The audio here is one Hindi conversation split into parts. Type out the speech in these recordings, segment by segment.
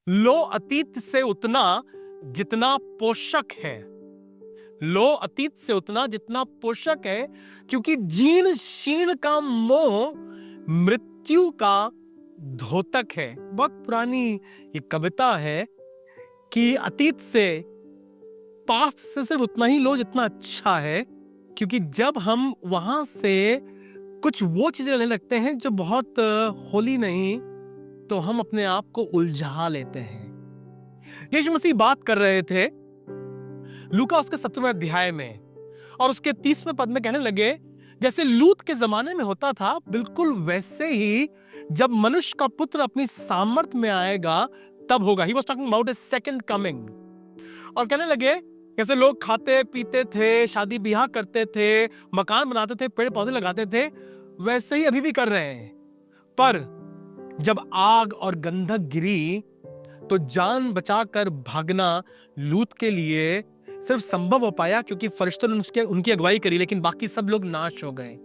लो अतीत से उतना जितना पोषक है। लो अतीत से उतना जितना पोषक है, क्योंकि जीर्ण शीर्ण का मोह मृत्यु का द्योतक है। बहुत पुरानी ये कविता है कि अतीत से, पास्ट से सिर्फ उतना ही लो जितना अच्छा है, क्योंकि जब हम वहां से कुछ वो चीजें लेने लगते हैं जो बहुत होली नहीं, तो हम अपने आप को उलझा लेते हैं। यीशु मसीह बात कर रहे थे लूका उसके 17वें अध्याय में, और उसके 30वें पद में कहने लगे, जैसे लूत के जमाने में होता था, बिल्कुल वैसे ही जब मनुष्य का पुत्र अपनी सामर्थ में आएगा तब होगा। He was talking about his second coming। और कहने लगे कैसे लोग खाते पीते थे, शादी ब्याह करते थे, मकान बनाते थे, पेड़ पौधे लगाते थे, वैसे ही अभी भी कर रहे हैं। पर जब आग और गंधक गिरी तो जान बचाकर भागना लूत के लिए सिर्फ संभव हो पाया क्योंकि फरिश्तों ने उनकी अगुवाई करी, लेकिन बाकी सब लोग नाश हो गए।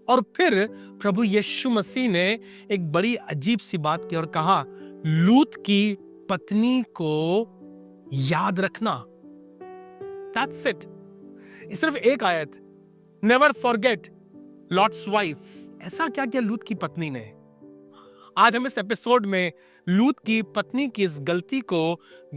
और फिर प्रभु यीशु मसीह ने एक बड़ी अजीब सी बात की और कहा, लूत की पत्नी को याद रखना। That's it। सिर्फ एक आयत, नेवर फॉरगेट लॉट्स वाइफ। ऐसा क्या किया लूत की पत्नी ने? आज हम इस एपिसोड में लूत की पत्नी की इस गलती को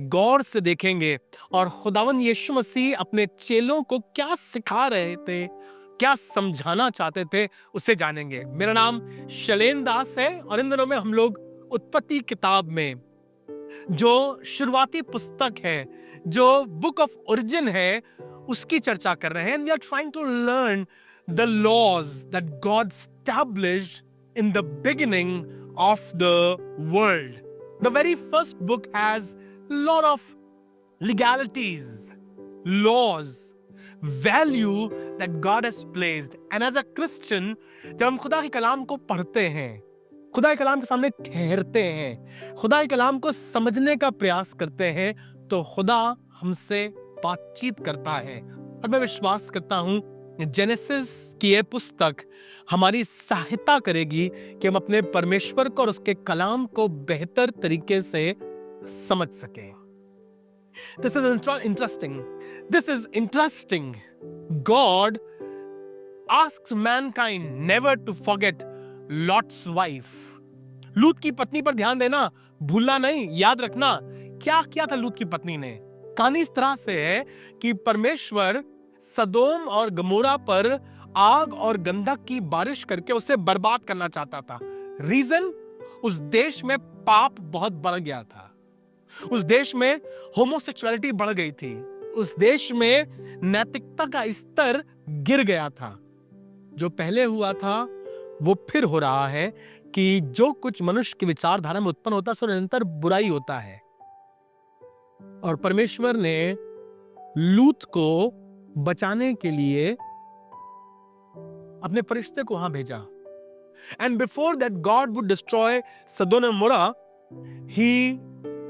गौर से देखेंगे और खुदावन यीशु मसीह अपने चेलों को क्या सिखा रहे थे, क्या समझाना चाहते थे, उसे जानेंगे। मेरा नाम शलेन दास है और इन दिनों में हम लोग उत्पत्ति किताब में जो शुरुआती पुस्तक है, जो बुक ऑफ ओरिजिन है, उसकी चर्चा कर रहे हैं। And we are trying to learn the laws that God established in the beginning of the world। The very first book has a lot of legalities, laws, value that God has placed। And as a Christian, जब हम खुदा के कलाम को पढ़ते हैं, खुदा के कलाम के सामने ठहरते हैं, खुदा के कलाम को समझने का प्रयास करते हैं, तो खुदा हमसे बातचीत करता है। और मैं विश्वास करता हूं जेनेसिस की यह पुस्तक हमारी सहायता करेगी कि हम अपने परमेश्वर को और उसके कलाम को बेहतर तरीके से समझ सकें। This is interesting। This is interesting। God asks mankind never to forget Lot's wife। लूत की पत्नी पर ध्यान देना, भूलना नहीं, याद रखना। क्या किया था लूत की पत्नी ने? कहानी इस तरह से है कि परमेश्वर सदोम और गमोरा पर आग और गंधक की बारिश करके उसे बर्बाद करना चाहता था। रीजन, उस देश में पाप बहुत बढ़ गया था, उस देश में होमोसेक्सुअलिटी बढ़ गई थी, उस देश में नैतिकता का स्तर गिर गया था। जो पहले हुआ था वो फिर हो रहा है कि जो कुछ मनुष्य की विचारधारा में उत्पन्न होता है सो निरंतर बुराई होता है। और परमेश्वर ने लूत को बचाने के लिए अपने फरिश्ते को वहां भेजा। And before that God would destroy Sodom and मोरा, ही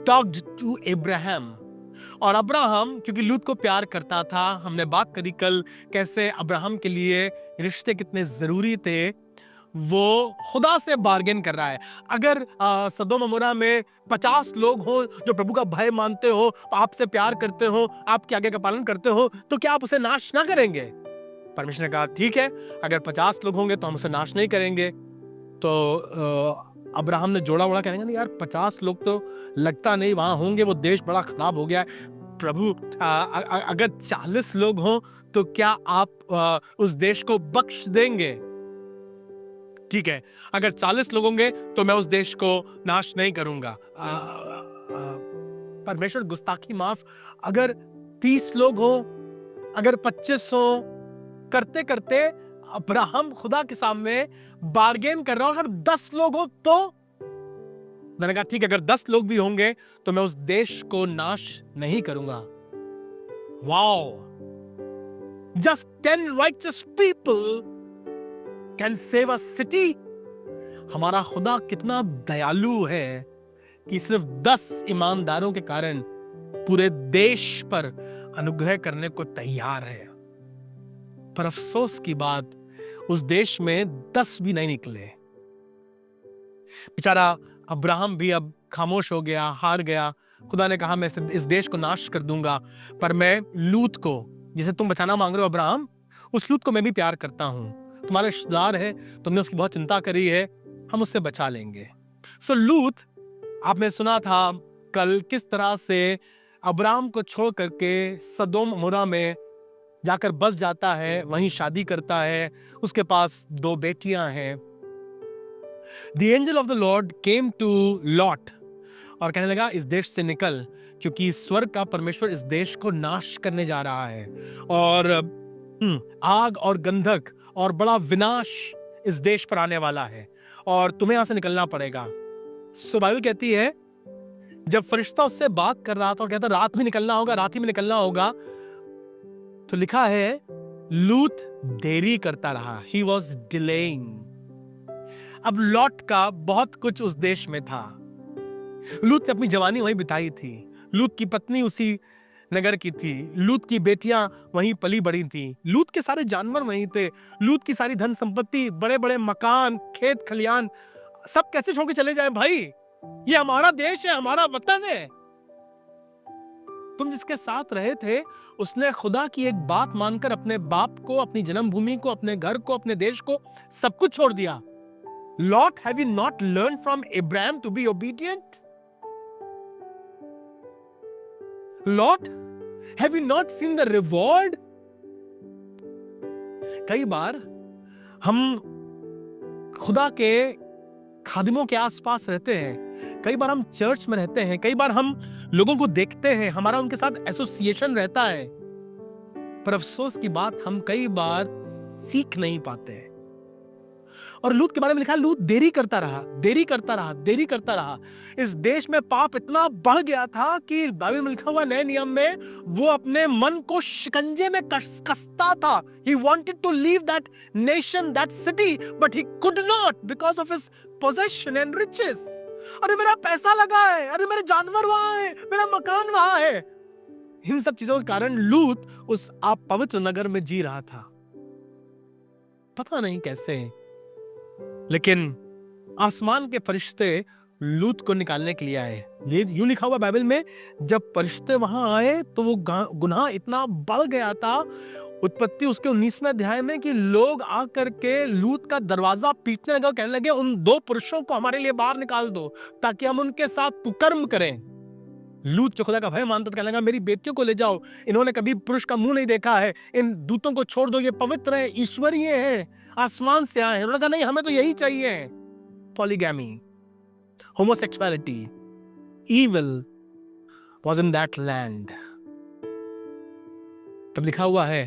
टॉक्ड टू अब्राहम। और अब्राहम क्योंकि लूत को प्यार करता था, हमने बात करी कल कैसे अब्राहम के लिए रिश्ते कितने जरूरी थे, वो खुदा से बार्गेन कर रहा है। अगर सदोम अमोरा में 50 लोग हो जो प्रभु का भय मानते हो, आपसे प्यार करते हो, आपके आज्ञा का पालन करते हो, तो क्या आप उसे नाश ना करेंगे? परमेश्वर ने कहा ठीक है, अगर 50 लोग होंगे तो हम उसे नाश नहीं करेंगे। तो अब्राहम ने जोड़ा वोड़ा, कहेंगे नहीं यार 50 लोग तो लगता नहीं वहां होंगे, वो देश बड़ा खराब हो गया है। प्रभु अगर 40 लोग हों तो क्या आप उस देश को बख्श देंगे? ठीक है, अगर 40 लोग होंगे तो मैं उस देश को नाश नहीं करूंगा। परमेश्वर गुस्ताखी माफ, अगर 30 लोग हो, अगर 25 हो, करते करते अब्राहम खुदा के सामने बार्गेन कर रहा हूं। अगर 10 लोग हो तो मैंने कहा ठीक है, अगर 10 लोग भी होंगे तो मैं उस देश को नाश नहीं करूंगा। Wow, just 10 righteous people can save a city। हमारा खुदा कितना दयालु है कि सिर्फ 10 ईमानदारों के कारण पूरे देश पर अनुग्रह करने को तैयार है। पर अफसोस की बात, उस देश में 10 भी नहीं निकले। बेचारा अब्राहम भी अब खामोश हो गया, हार गया। खुदा ने कहा मैं इस देश को नाश कर दूंगा, पर मैं लूत को, जिसे तुम बचाना मांग रहे हो अब्राहम, उस लूत को मैं भी प्यार करता हूं। तुम्हारे रिश्तेदार है, तुमने उसकी बहुत चिंता करी है, हम उससे बचा लेंगे। सो लूत, आपने सुना था कल किस तरह से अब्राहम को छोड़ करके सदोम अमोरा में जाकर बस जाता है, वहीं शादी करता है, उसके पास 2 बेटियां हैं। The angel of the Lord came to Lot और कहने लगा इस देश से निकल, क्योंकि स्वर्ग का परमेश्वर इस देश को नाश करने जा रहा है और आग और गंधक और बड़ा विनाश इस देश पर आने वाला है और तुम्हें यहां से निकलना पड़ेगा। सो बाइबल कहती है जब फरिश्ता उससे बात कर रहा था और कहता रात में निकलना होगा, रात ही में निकलना होगा, तो लिखा है लूत देरी करता रहा। He was delaying। अब लॉट का बहुत कुछ उस देश में था। लूत ने अपनी जवानी वहीं बिताई थी, लूत की पत्नी उसी नगर की थी, लूत की बेटियां वहीं पली बड़ी थी, लूत के सारे जानवर वहीं थे, लूत की सारी धन संपत्ति, बड़े बड़े मकान, खेत खलियान, सब कैसे छोड़ के चले जाए भाई? ये हमारा देश है, हमारा वतन है। तुम जिसके साथ रहे थे उसने खुदा की एक बात मानकर अपने बाप को, अपनी जन्मभूमि को, अपने घर को, अपने देश को, सब कुछ छोड़ दिया। Lot, have you not learned from Abraham to be obedient? Lot, have you not seen the reward? कई बार हम खुदा के खादिमों के आसपास रहते हैं, कई बार हम चर्च में रहते हैं, कई बार हम लोगों को देखते हैं, हमारा उनके साथ एसोसिएशन रहता है, पर अफसोस की बात हम कई बार सीख नहीं पाते हैं। और लूत के बारे में लिखा, लूत देरी करता रहा, देरी करता रहा, देरी करता रहा। इस देश में पाप इतना बढ़ गया था कि बाइबल में लिखा हुआ नए नियम में वो अपने मन को शिकंजे में कसता था। He wanted to leave that nation, that city, but he could not because of his possession and riches। अरे मेरा पैसा लगा है, अरे मेरे जानवर वहां है, मेरा मकान वहां है। इन सब चीजों के कारण लूत उस अपवित्र नगर में जी रहा था, पता नहीं कैसे, लेकिन आसमान के फरिश्ते लूत को निकालने के लिए आए। यूं लिखा हुआ बाइबल में, जब फरिश्ते वहां आए तो वो गुनाह इतना बढ़ गया था, उत्पत्ति उसके 19वें अध्याय में, कि लोग आकर के लूत का दरवाजा पीटने लगे, कहने लगे उन 2 पुरुषों को हमारे लिए बाहर निकाल दो ताकि हम उनके साथ कुकर्म करें। लूत जो खुदा का भय मानता था, कहने लगा मेरी बेटियों को ले जाओ, इन्होंने कभी पुरुष का मुंह नहीं देखा है, इन दूतों को छोड़ दो, ये पवित्र है, ईश्वरीय है, आसमान से आए हैं। उन्होंने कहा नहीं, हमें तो यही चाहिए। Polygamy, homosexuality, evil was in that land। तब लिखा हुआ है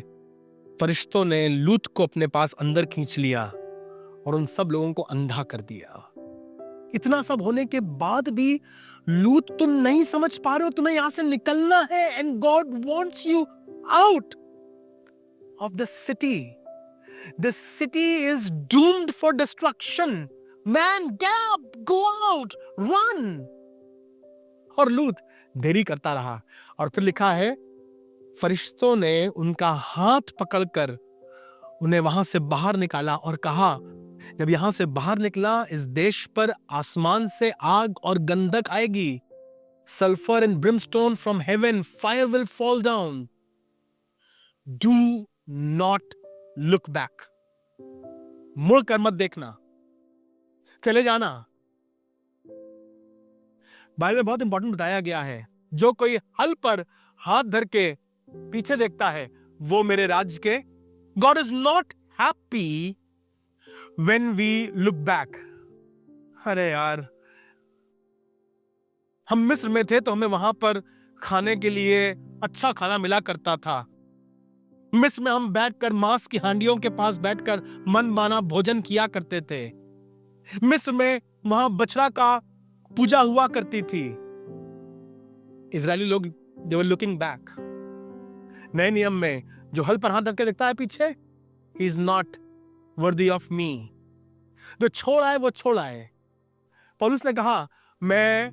फरिश्तों ने लूत को अपने पास अंदर खींच लिया और उन सब लोगों को अंधा कर दिया। इतना सब होने के बाद भी लूत तुम नहीं समझ पा रहे हो, तुम्हें यहां से निकलना है, and God wants you out of the city. The city is doomed for destruction. Man, get up, go out, run. और लूत देरी करता रहा। और फिर लिखा है फरिश्तों ने उनका हाथ पकड़कर उन्हें वहां से बाहर निकाला और कहा, जब यहां से बाहर निकला, इस देश पर आसमान से आग और गंधक आएगी, sulphur and Brimstone from heaven, fire will fall down, do not look back. मुड़ कर मत देखना, चले जाना। बाइबल में बहुत इंपॉर्टेंट बताया गया है, जो कोई हल पर हाथ धर के पीछे देखता है वो मेरे राज्य के, God is not happy when we look back। अरे यार, हम मिस्र में थे तो हमें वहां पर खाने के लिए अच्छा खाना मिला करता था। मिस्र में हम बैठकर मांस की हांडियों के पास बैठकर मन माना भोजन किया करते थे। मिस्र में वहां बछड़ा का पूजा हुआ करती थी। इजरायली लोग they were looking back। नए नियम में जो हल पर हाथ धर के देखता है पीछे, he is not worthy of me। जो छोड़ा है वो छोड़ा है। पौलुस ने कहा, मैं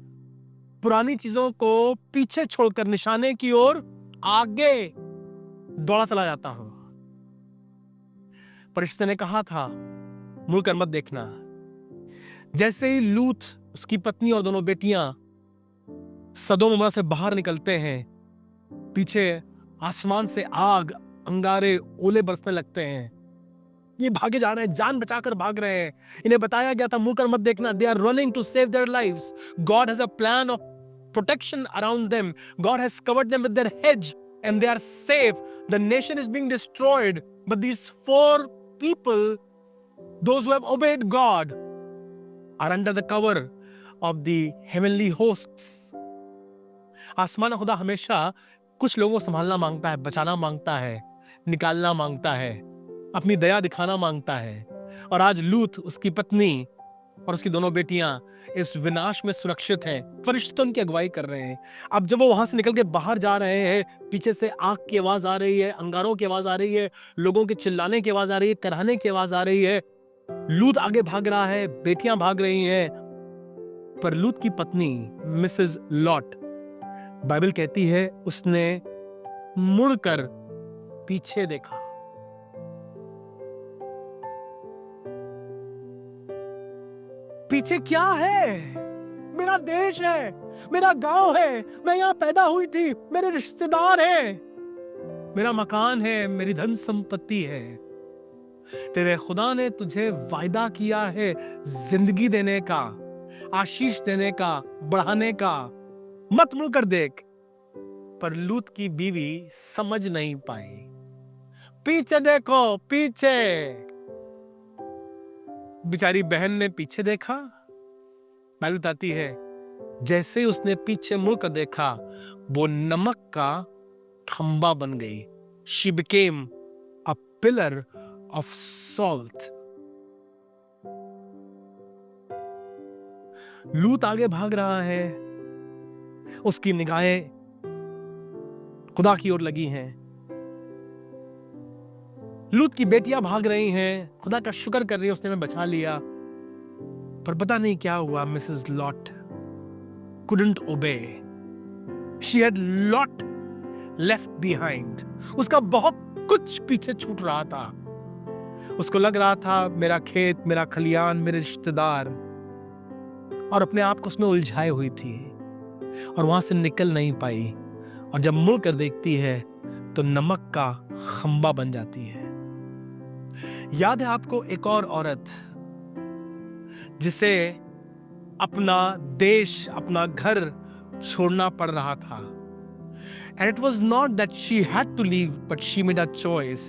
पुरानी चीजों को पीछे छोड़कर निशाने की ओर आगे दौड़ा चला जाता हूं। फरिश्ते ने कहा था, मुड़कर मत देखना। जैसे ही लूत उसकी पत्नी और दोनों बेटियां सदोम उमरा से बाहर निकलते हैं। पीछे आसमान से आग, अंगारे, ओले बरसने लगते हैं। ये भागे जा रहे हैं, जान बचाकर भाग रहे हैं। इन्हें बताया गया था मुंह कर मत देखना। They are running to save their lives. God has a plan of protection around them. God has covered them with their hedge and they are safe. The nation is being destroyed, but these 4 people, those who have obeyed God, are under the cover of the heavenly hosts. आसमान खुदा हमेशा कुछ लोगों को संभालना मांगता है, बचाना मांगता है, निकालना मांगता है, अपनी दया दिखाना मांगता है। और आज लूत, उसकी पत्नी और उसकी दोनों बेटियां इस विनाश में सुरक्षित हैं। फरिश्ते उनकी अगुवाई कर रहे हैं। अब जब वो वहां से निकल के बाहर जा रहे हैं, पीछे से आग की आवाज आ रही है, अंगारों की आवाज आ रही है, लोगों के चिल्लाने की आवाज आ रही है, कराहने की आवाज आ रही है। लूत आगे भाग रहा है, बेटियां भाग रही हैं, पर लूत की पत्नी मिसेस लॉट, बाइबल कहती है, उसने मुड़कर पीछे देखा। पीछे क्या है? मेरा देश है, मेरा गांव है, मैं यहां पैदा हुई थी, मेरे रिश्तेदार हैं, मेरा मकान है, मेरी धन संपत्ति है। तेरे खुदा ने तुझे वायदा किया है जिंदगी देने का, आशीष देने का, बढ़ाने का। मत मुड़कर देख। पर लूत की बीवी समझ नहीं पाई। पीछे देखो, पीछे। बेचारी बहन ने पीछे देखा। बाइबल बताती है, जैसे ही उसने पीछे मुड़कर देखा, वो नमक का खंबा बन गई। She became a pillar of salt. लूत आगे भाग रहा है, उसकी निगाहें खुदा की ओर लगी हैं। लूत की बेटियां भाग रही हैं, खुदा का शुक्र कर रही है उसने हमें बचा लिया। पर पता नहीं क्या हुआ, Mrs lot couldn't obey. She had lot left behind. उसका बहुत कुछ पीछे छूट रहा था। उसको लग रहा था मेरा खेत, मेरा खलियान, मेरे रिश्तेदार, और अपने आप को उसमें उलझाए हुई थी और वहां से निकल नहीं पाई। और जब मुड़ कर देखती है तो नमक का खंबा बन जाती है। याद है आपको एक और औरत जिसे अपना देश, अपना घर छोड़ना पड़ रहा था। And it was not that she had to leave, but she made a choice.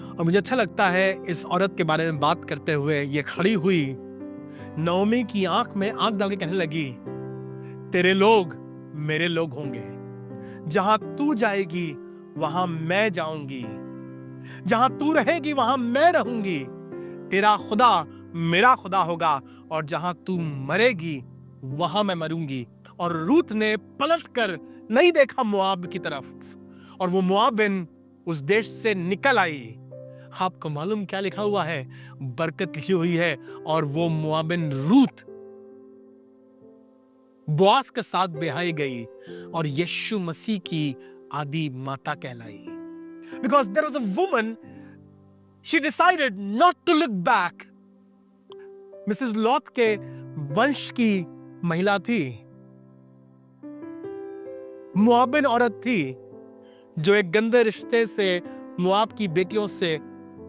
और मुझे अच्छा लगता है इस औरत के बारे में बात करते हुए, ये खड़ी हुई नओमी की आंख में आंख डाल के कहने लगी, तेरे लोग मेरे लोग होंगे, जहां तू जाएगी वहां मैं जाऊंगी, जहां तू रहेगी वहां मैं रहूंगी, तेरा खुदा मेरा खुदा होगा, और जहां तू मरेगी वहां मैं मरूंगी। और रूत ने पलटकर नहीं देखा मोआब की तरफ, और वो मोआबिन उस देश से निकल आई। आपको मालूम क्या लिखा हुआ है? बरकत लिखी हुई है, और वो मोआबिन रूत बोआज के साथ ब्याही गई और यीशु मसीह की आदि माता कहलाई। Because there was a woman, she decided not to look back. Mrs lot के वंश की महिला थी, मुआबिन औरत थी, जो एक गंदे रिश्ते से मुआब की बेटियों से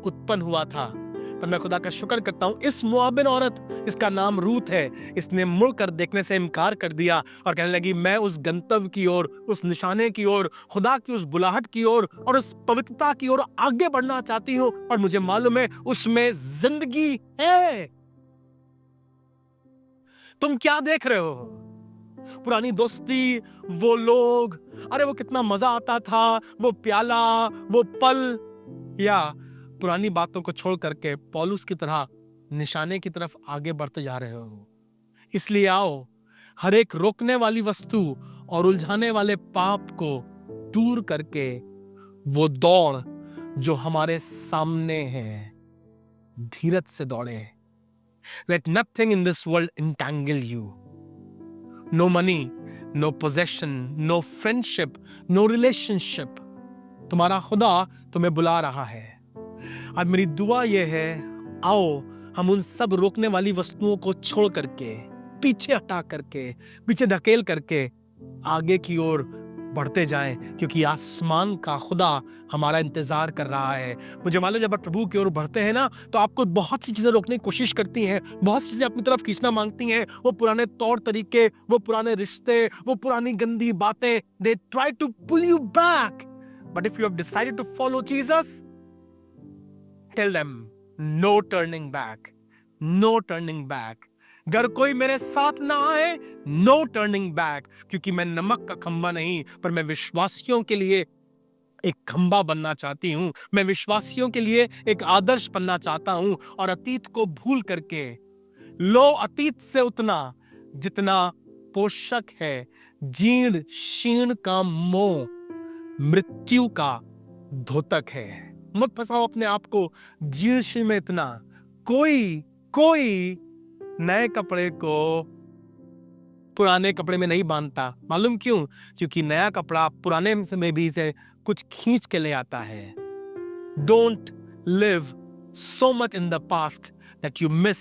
उत्पन्न हुआ था। पर मैं खुदा का शुक्र करता हूं, इस मुआबिन औरत, इसका नाम रूत है, इसने मुड़कर देखने से इनकार कर दिया और कहने लगी, मैं उस गंतव्य की ओर, उस निशाने की ओर, खुदा की उस बुलाहट की ओर और उस पवित्रता की ओर आगे बढ़ना चाहती हूं, और मुझे मालूम है उसमें जिंदगी है। तुम क्या देख रहे हो? पुरानी दोस्ती, वो लोग, अरे वो कितना मजा आता था, वो प्याला, वो पल, या पुरानी बातों को छोड़ करके पौलुस की तरह निशाने की तरफ आगे बढ़ते जा रहे हो? इसलिए आओ, हर एक रोकने वाली वस्तु और उलझाने वाले पाप को दूर करके वो दौड़ जो हमारे सामने है, धीरज से दौड़े। Let nothing in this world entangle you. No money, no possession, no friendship, no relationship. तुम्हारा खुदा तुम्हें बुला रहा है। आज मेरी दुआ यह है, आओ हम उन सब रोकने वाली वस्तुओं को छोड़ करके पीछे हटा करके, पीछे धकेल करके आगे की ओर बढ़ते जाएं, क्योंकि आसमान का खुदा हमारा इंतजार कर रहा है। मुझे मालूम जब आप प्रभु की ओर बढ़ते हैं ना, तो आपको बहुत सी चीजें रोकने की कोशिश करती हैं, बहुत सी चीजें अपनी तरफ खींचना मांगती हैं। वो पुराने तौर तरीके, वो पुराने रिश्ते, वो पुरानी गंदी बातें, they try to pull you back. But if you have decided to follow Jesus, tell them no turning back, no turning back. अगर कोई मेरे साथ ना आए, नो टर्निंग बैक, क्योंकि मैं नमक का खंबा नहीं, पर मैं विश्वासियों के लिए एक खंबा बनना चाहती हूं। मैं विश्वासियों के लिए एक आदर्श बनना चाहता हूं, और अतीत को भूल करके, लो अतीत से उतना जितना पोषक है जीर्ण शीर्ण का मोह मृत्यु का द्योतक है। मत फंसाओ अपने आप को जीर्ण शीर्ण में इतना। कोई नए कपड़े को पुराने कपड़े में नहीं बांधता। मालूम क्यों? क्योंकि नया कपड़ा पुराने में भी से कुछ खींच के ले आता है। Don't live so much in the past that you miss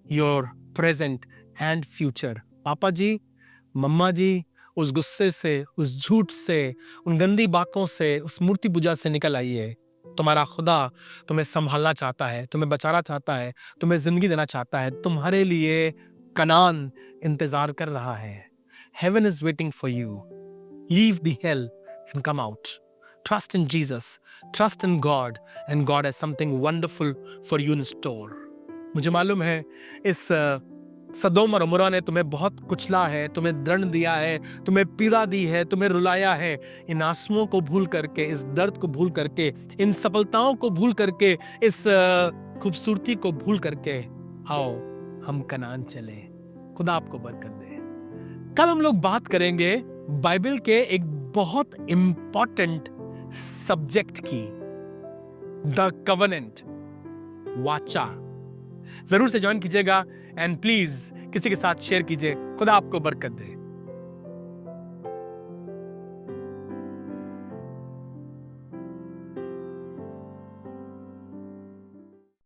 your present and future. पापा जी, मम्मा जी, उस गुस्से से, उस झूठ से, उन गंदी बातों से, उस मूर्ति पूजा से निकल आइए। तुम्हारा खुदा तुम्हें संभालना चाहता है, तुम्हें बचाना चाहता है, तुम्हें जिंदगी देना चाहता है। तुम्हारे लिए कनान इंतजार कर रहा है। Heaven is waiting for you. Leave the hell and come out. Trust in Jesus, trust in God, and God has something wonderful for you in store. मुझे मालूम है इस सदोम और अमोरा ने तुम्हें बहुत कुचला है, तुम्हें दंड दिया है, तुम्हें पीड़ा दी है, तुम्हें रुलाया है। इन आंसुओं को भूल करके, इस दर्द को भूल करके, इन सफलताओं को भूल करके, इस खूबसूरती को भूल करके आओ हम कनान चले। खुदा आपको बरकत दे। कल हम लोग बात करेंगे बाइबल के एक बहुत इंपॉर्टेंट सब्जेक्ट की, द कवेनेंट, वाचा। जरूर से ज्वाइन कीजिएगा, एंड प्लीज किसी के साथ शेयर कीजिए। खुदा आपको बरकत दे।